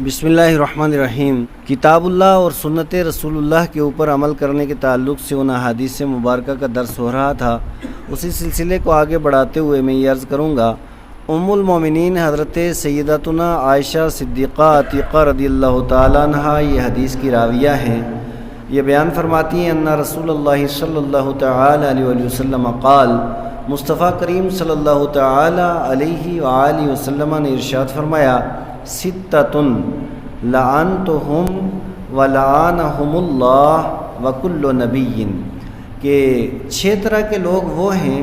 بسم اللہ الرحمن الرحیم۔ کتاب اللہ اور سنت رسول اللہ کے اوپر عمل کرنے کے تعلق سے ان احادیث مبارکہ کا درس ہو رہا تھا۔ اسی سلسلے کو آگے بڑھاتے ہوئے میں یہ عرض کروں گا، ام المومنین حضرت سیدتنا عائشہ صدیقہ عتیقہ رضی اللہ تعالیٰ عنہ یہ حدیث کی راویہ ہیں۔ یہ بیان فرماتی ہیں ان رسول اللہ صلی اللہ تعالیٰ علیہ وسلم قال، مصطفیٰ کریم صلی اللہ تعالیٰ علیہ وآلہ وسلم نے ارشاد فرمایا، ستۃ لعنتہم ولعنہم اللہ وکل نبی، کہ 6 طرح کے لوگ وہ ہیں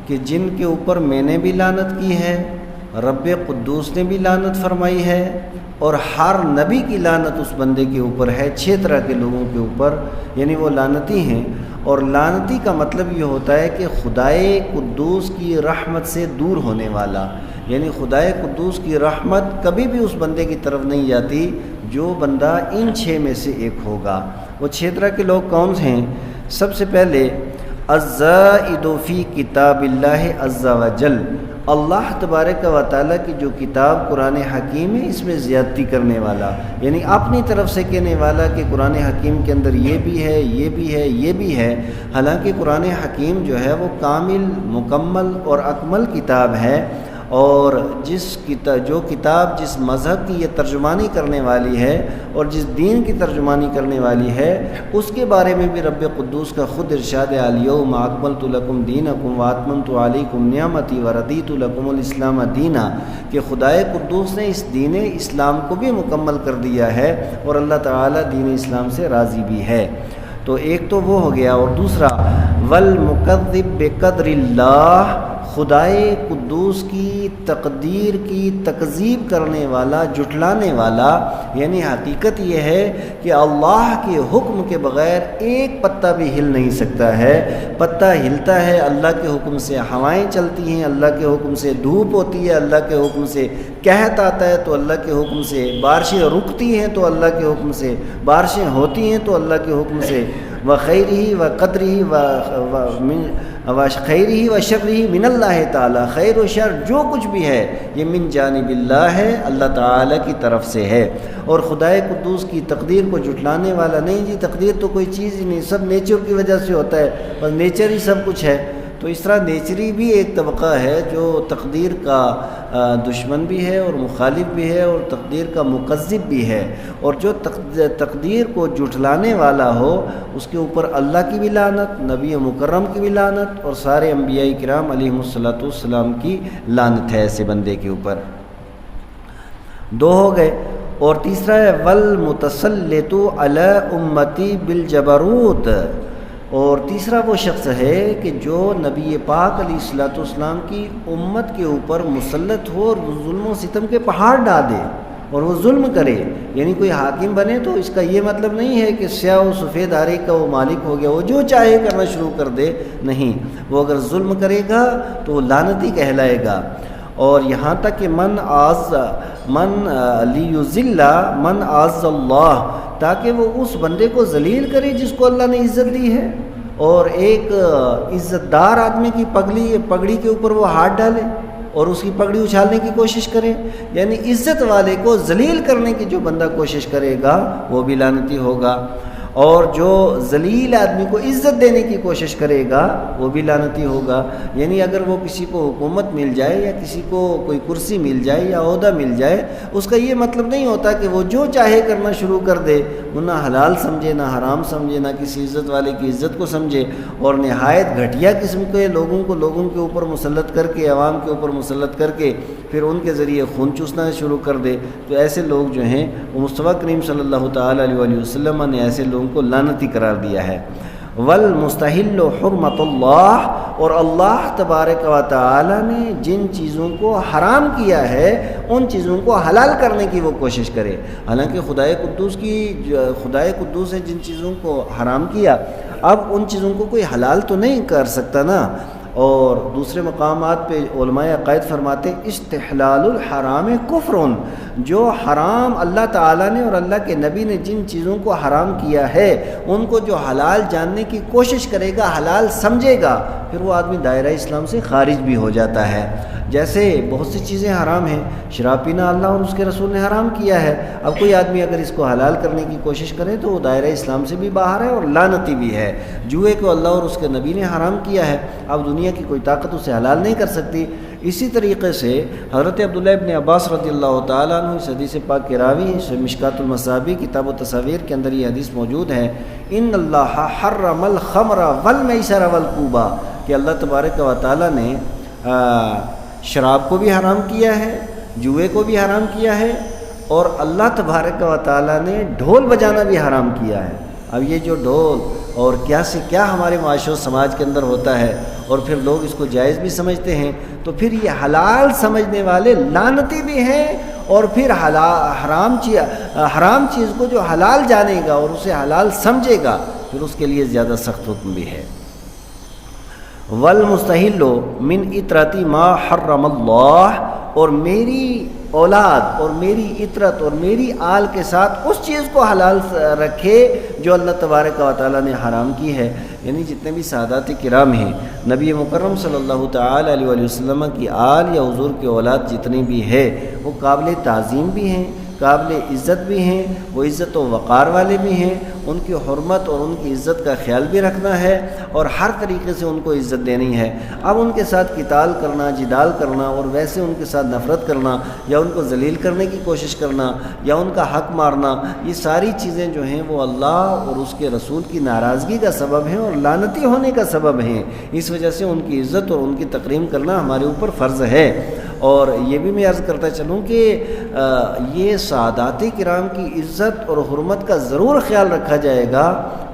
کہ جن کے اوپر میں نے بھی لعنت کی ہے، رب قدوس نے بھی لعنت فرمائی ہے، اور ہر نبی کی لعنت اس بندے کے اوپر ہے۔ 6 طرح کے لوگوں کے اوپر یعنی وہ لعنتی ہیں۔ اور لعنتی کا مطلب یہ ہوتا ہے کہ خدائے قدوس کی رحمت سے دور ہونے والا، یعنی خدائے قدوس کی رحمت کبھی بھی اس بندے کی طرف نہیں جاتی جو بندہ ان 6 میں سے ایک ہوگا۔ وہ 6 طرح کے لوگ کون ہیں؟ سب سے پہلے الزائد فی کتاب اللہ عز وجل، اللہ تبارک و تعالیٰ کی جو کتاب قرآن حکیم ہے اس میں زیادتی کرنے والا، یعنی اپنی طرف سے کہنے والا کہ قرآن حکیم کے اندر یہ بھی ہے، یہ بھی ہے، یہ بھی ہے، حالانکہ قرآن حکیم جو ہے وہ کامل، مکمل اور اکمل کتاب ہے۔ اور جو کتاب جس مذہب کی یہ ترجمانی کرنے والی ہے اور جس دین کی ترجمانی کرنے والی ہے، اس کے بارے میں بھی رب قدوس کا خود ارشاد ہے، الیوم اکملت لکم دینکم واتممت علیکم نعمتی ورضیت لکم الاسلام دینا، کہ خدائے قدوس نے اس دین اسلام کو بھی مکمل کر دیا ہے اور اللہ تعالیٰ دین اسلام سے راضی بھی ہے۔ تو ایک تو وہ ہو گیا، اور دوسرا والمکذب بقدر اللہ، خدائے قدوس کی تقدیر کی تکذیب کرنے والا، جھٹلانے والا، یعنی حقیقت یہ ہے کہ اللہ کے حکم کے بغیر ایک پتا بھی ہل نہیں سکتا ہے۔ پتا ہلتا ہے اللہ کے حکم سے، ہوائیں چلتی ہیں اللہ کے حکم سے، دھوپ ہوتی ہے اللہ کے حکم سے، قحط آتا ہے تو اللہ کے حکم سے، بارشیں رکتی ہیں تو اللہ کے حکم سے، بارشیں ہوتی ہیں تو اللہ کے حکم سے، وخیرہ وقدرہ خیرہ و شرہ من اللہ تعالیٰ، خیر و شر جو کچھ بھی ہے یہ من جانب اللہ ہے، اللہ تعالیٰ کی طرف سے ہے۔ اور خدائے قدوس کی تقدیر کو جھٹلانے والا نہیں، جی تقدیر تو کوئی چیز ہی نہیں، سب نیچر کی وجہ سے ہوتا ہے، بس نیچر ہی سب کچھ ہے۔ تو اس طرح نیچری بھی ایک طبقہ ہے جو تقدیر کا دشمن بھی ہے اور مخالف بھی ہے اور تقدیر کا مکذب بھی ہے، اور جو تقدیر کو جھٹلانے والا ہو اس کے اوپر اللہ کی بھی لعنت، نبی مکرم کی بھی لعنت، اور سارے انبیاء کرام علیہم الصلوۃ والسلام کی لعنت ہے ایسے بندے کے اوپر۔ 2 ہو گئے، اور تیسرا ہے والمتسلط علی امتی بالجبروت، اور تیسرا وہ شخص ہے کہ جو نبی پاک علیہ الصلوۃ والسلام کی امت کے اوپر مسلط ہو اور ظلم و ستم کے پہاڑ ڈال دے اور وہ ظلم کرے، یعنی کوئی حاکم بنے تو اس کا یہ مطلب نہیں ہے کہ سیاہ و سفید آرے کا وہ مالک ہو گیا، وہ جو چاہے کرنا شروع کر دے، نہیں، وہ اگر ظلم کرے گا تو وہ لعنتی کہلائے گا۔ اور یہاں تک کہ من لیذل من اعز اللہ، تاکہ وہ اس بندے کو ذلیل کرے جس کو اللہ نے عزت دی ہے، اور ایک عزت دار آدمی کی پگڑی کے اوپر وہ ہاتھ ڈالے اور اس کی پگڑی اچھالنے کی کوشش کرے، یعنی عزت والے کو ذلیل کرنے کی جو بندہ کوشش کرے گا وہ بھی لعنتی ہوگا، اور جو ذلیل آدمی کو عزت دینے کی کوشش کرے گا وہ بھی لعنتی ہوگا۔ یعنی اگر وہ کسی کو حکومت مل جائے یا کسی کو کوئی کرسی مل جائے یا عہدہ مل جائے، اس کا یہ مطلب نہیں ہوتا کہ وہ جو چاہے کرنا شروع کر دے، وہ نہ حلال سمجھے نہ حرام سمجھے، نہ کسی عزت والے کی عزت کو سمجھے، اور نہایت گھٹیا قسم کے لوگوں کے اوپر مسلط کر کے، عوام کے اوپر مسلط کر کے پھر ان کے ذریعے خون چوسنا شروع کر دے۔ تو ایسے لوگ جو ہیں وہ مصطفیٰ کریم صلی اللہ تعالیٰ علیہ وسلم نے ایسے لوگوں کو لعنتی قرار دیا ہے۔ والمستحل حرمت اللہ، اور اللہ تبارک و تعالی نے جن چیزوں کو حرام کیا ہے ان چیزوں کو حلال کرنے کی وہ کوشش کرے، حالانکہ خدائے قدوس نے جن چیزوں کو حرام کیا، اب ان چیزوں کو کوئی حلال تو نہیں کر سکتا نا، اور دوسرے مقامات پہ علماء عقائد فرماتے استحلال الحرام کفر، جو حرام اللہ تعالیٰ نے اور اللہ کے نبی نے جن چیزوں کو حرام کیا ہے ان کو جو حلال جاننے کی کوشش کرے گا، حلال سمجھے گا، پھر وہ آدمی دائرہ اسلام سے خارج بھی ہو جاتا ہے۔ جیسے بہت سی چیزیں حرام ہیں، شراب پینا اللہ اور اس کے رسول نے حرام کیا ہے، اب کوئی آدمی اگر اس کو حلال کرنے کی کوشش کرے تو وہ دائرہ اسلام سے بھی باہر ہے اور لعنتی بھی ہے۔ جوئے کو اللہ اور اس کے نبی نے حرام کیا ہے، اب دنیا کی کوئی طاقت اسے حلال نہیں کر سکتی۔ اسی طریقے سے حضرت عبداللہ ابن عباس رضی اللہ تعالیٰ عنہ اس حدیث پاک کے راوی مشکات المصابیح کتاب التصاویر کے اندر یہ حدیث موجود ہے، ان اللہ حرم الخمر والمیسر والکوبا، کہ اللہ تبارک و تعالیٰ نے شراب کو بھی حرام کیا ہے، جوئے کو بھی حرام کیا ہے، اور اللہ تبارک و تعالیٰ نے ڈھول بجانا بھی حرام کیا ہے۔ اب یہ جو ڈھول اور کیا سے کیا ہمارے معاشرے و سماج کے اندر ہوتا ہے، اور پھر لوگ اس کو جائز بھی سمجھتے ہیں، تو پھر یہ حلال سمجھنے والے لعنتی بھی ہیں، اور پھر حرام چیز کو جو حلال جانے گا اور اسے حلال سمجھے گا پھر اس کے لیے زیادہ سخت حکم بھی ہے۔ والمستحل من اطرتی ما حرم اللہ، اور میری اولاد اور میری اطرت اور میری آل کے ساتھ اس چیز کو حلال رکھے جو اللہ تبارک و تعالیٰ نے حرام کی ہے۔ یعنی جتنے بھی سادات کرام ہیں، نبی مکرم صلی اللہ تعالی علیہ وآلہ وسلم کی آل یا حضور کی اولاد جتنی بھی ہے وہ قابل تعظیم بھی ہیں، قابل عزت بھی ہیں، وہ عزت و وقار والے بھی ہیں، ان کی حرمت اور ان کی عزت کا خیال بھی رکھنا ہے اور ہر طریقے سے ان کو عزت دینی ہے۔ اب ان کے ساتھ قتال کرنا، جدال کرنا اور ویسے ان کے ساتھ نفرت کرنا یا ان کو ذلیل کرنے کی کوشش کرنا یا ان کا حق مارنا، یہ ساری چیزیں جو ہیں وہ اللہ اور اس کے رسول کی ناراضگی کا سبب ہیں اور لعنتی ہونے کا سبب ہیں۔ اس وجہ سے ان کی عزت اور ان کی تکریم کرنا ہمارے اوپر فرض ہے۔ اور یہ بھی میں عرض کرتا چلوں کہ یہ سادات کرام کی عزت اور حرمت کا ضرور خیال رکھا جائے گا،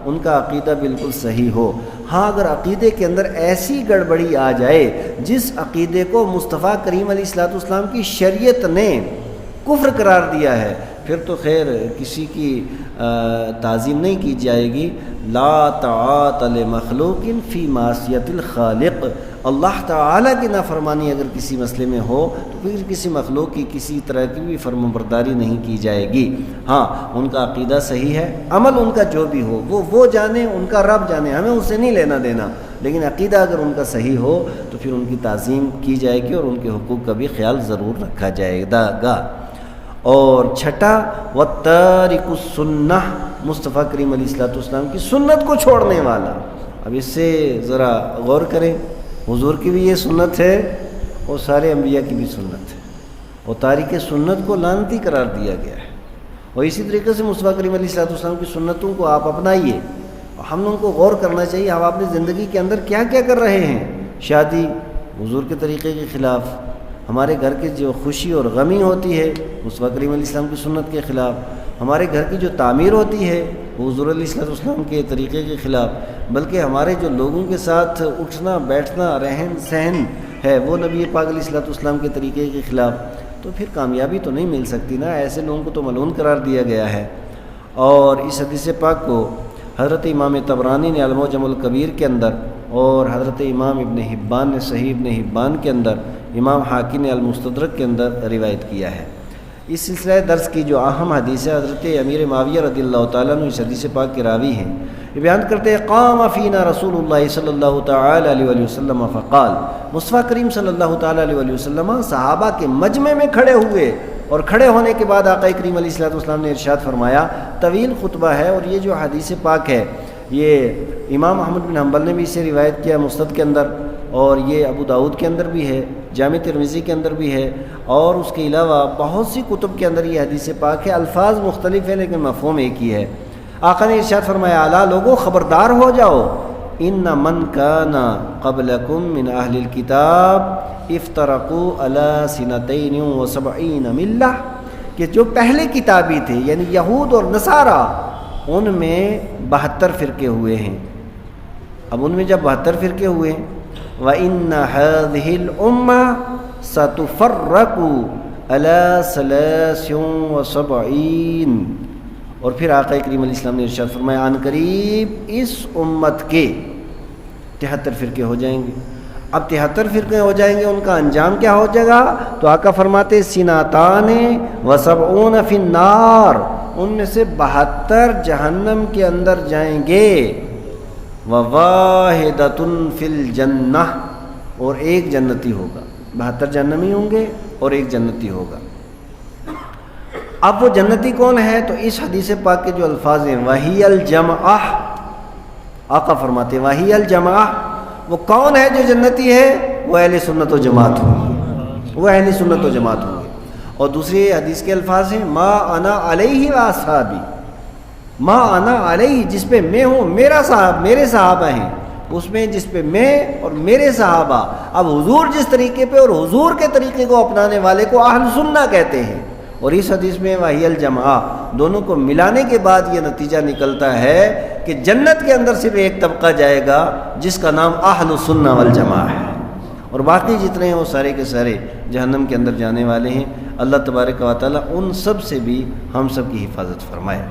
ان کا عقیدہ بالکل صحیح ہو۔ ہاں اگر عقیدے کے اندر ایسی گڑبڑی آ جائے جس عقیدے کو مصطفیٰ کریم علیہ الصلوۃ والسلام کی شریعت نے کفر قرار دیا ہے، پھر تو خیر کسی کی تعظیم نہیں کی جائے گی۔ لا طاعت لمخلوق فی معصیت الخالق، اللہ تعالیٰ کی نافرمانی اگر کسی مسئلے میں ہو تو پھر کسی مخلوق کی کسی طرح کی بھی فرم برداری نہیں کی جائے گی۔ ہاں ان کا عقیدہ صحیح ہے، عمل ان کا جو بھی ہو وہ جانے، ان کا رب جانے، ہمیں اس سے نہیں لینا دینا، لیکن عقیدہ اگر ان کا صحیح ہو تو پھر ان کی تعظیم کی جائے گی اور ان کے حقوق کا بھی خیال ضرور رکھا جائے گا۔ اور چھٹا وَالتَّارِكُ السُّنَّةِ، مصطفیٰ کریم علیہ الصلوۃ والسلام کی سنت کو چھوڑنے والا۔ اب اس سے ذرا غور کریں، حضور کی بھی یہ سنت ہے اور سارے انبیاء کی بھی سنت ہے، اور تارک سنت کو لعنتی قرار دیا گیا ہے۔ اور اسی طریقے سے مصطفیٰ کریم علیہ الصلوۃ والسلام کی سنتوں کو آپ اپنائیے، اور ہم لوگوں کو غور کرنا چاہیے ہم اپنی زندگی کے اندر کیا کیا کر رہے ہیں۔ شادی حضور کے طریقے کے خلاف، ہمارے گھر کی جو خوشی اور غمی ہوتی ہے مصطفیٰ کریم علیہ السلام کی سنت کے خلاف، ہمارے گھر کی جو تعمیر ہوتی ہے وہ حضور علیہ الصلوۃ والسلام کے طریقے کے خلاف، بلکہ ہمارے جو لوگوں کے ساتھ اٹھنا بیٹھنا رہن سہن ہے وہ نبی پاک علیہ الصلوۃ والسلام کے طریقے کے خلاف، تو پھر کامیابی تو نہیں مل سکتی نا، ایسے لوگوں کو تو ملعون قرار دیا گیا ہے۔ اور اس حدیث پاک کو حضرت امام طبرانی نے المعجم الکبیر کے اندر، اور حضرت امام ابن حبان نے صحیح ابن حبان کے اندر، امام حاکم نے المستدرک کے اندر روایت کیا ہے۔ اس سلسلہ درس کی جو اہم حدیث ہے، حضرت امیر معاویہ رضی اللہ تعالیٰ عنہ اس حدیث پاک کے راوی ہیں، یہ بیان کرتے ہیں قام فینا رسول اللہ صلی اللہ تعالی علیہ وآلہ وسلم فقال، مصطفیٰ کریم صلی اللہ تعالی علیہ وآلہ وسلم صحابہ کے مجمع میں کھڑے ہوئے، اور کھڑے ہونے کے بعد آقا کریم علیہ الصلوۃ والسلام نے ارشاد فرمایا، طویل خطبہ ہے، اور یہ جو حدیث پاک ہے یہ امام احمد بن حنبل نے بھی اسے روایت کیا مسند کے اندر، اور یہ ابو داؤد کے اندر بھی ہے، جامع ترمذی کے اندر بھی ہے، اور اس کے علاوہ بہت سی کتب کے اندر یہ حدیث پاک ہے، الفاظ مختلف ہیں لیکن مفہوم ایک ہی ہے۔ آقا نے ارشاد فرمایا، الا لوگو خبردار ہو جاؤ، ان من کان قبلکم من اہل الکتاب افترقوا علی 72 ملہ، کہ جو پہلے کتابی تھے یعنی یہود اور نصارہ، ان میں 72 فرقے ہوئے ہیں۔ اب ان میں جب 72 فرقے ہوئے ہیں، وَإِنَّ هَذِهِ الْأُمَّةَ سَتُفَرَّقُ عَلَى 73، اور پھر آقا کریم علیہ السلام نے ارشاد فرمایا، عن قریب اس امت کے 73 فرقے ہو جائیں گے۔ اب 73 فرقے ہو جائیں گے، ان کا انجام کیا ہو جائے گا؟ تو آقا فرماتے سناتان و سبعون فی النار، ان میں سے 72 جہنم کے اندر جائیں گے، وواحدۃ فی الجنہ، اور ایک جنتی ہوگا۔ 72 جہنمی ہوں گے اور ایک جنتی ہوگا۔ اب وہ جنتی کون ہے؟ تو اس حدیث پاک کے جو الفاظ ہیں وہی الجمعہ، آقا فرماتے وہی الجمعہ، وہ کون ہے جو جنتی ہے؟ وہ اہل سنت و جماعت ہوگی، وہ اہل سنت و جماعت ہوگی۔ اور دوسری حدیث کے الفاظ ہیں ما انا علیہ و اصحابی، ما انا علیہ، جس پہ میں ہوں، میرے صحابہ ہیں، اس میں جس پہ میں اور میرے صحابہ۔ اب حضور جس طریقے پہ اور حضور کے طریقے کو اپنانے والے کو اہل سنہ کہتے ہیں، اور اس حدیث میں وحی الجماع، دونوں کو ملانے کے بعد یہ نتیجہ نکلتا ہے کہ جنت کے اندر صرف ایک طبقہ جائے گا جس کا نام اہل سنہ والجماع ہے، اور باقی جتنے ہیں وہ سارے کے سارے جہنم کے اندر جانے والے ہیں۔ اللہ تبارک و تعالی ان سب سے بھی ہم سب کی حفاظت فرمائے۔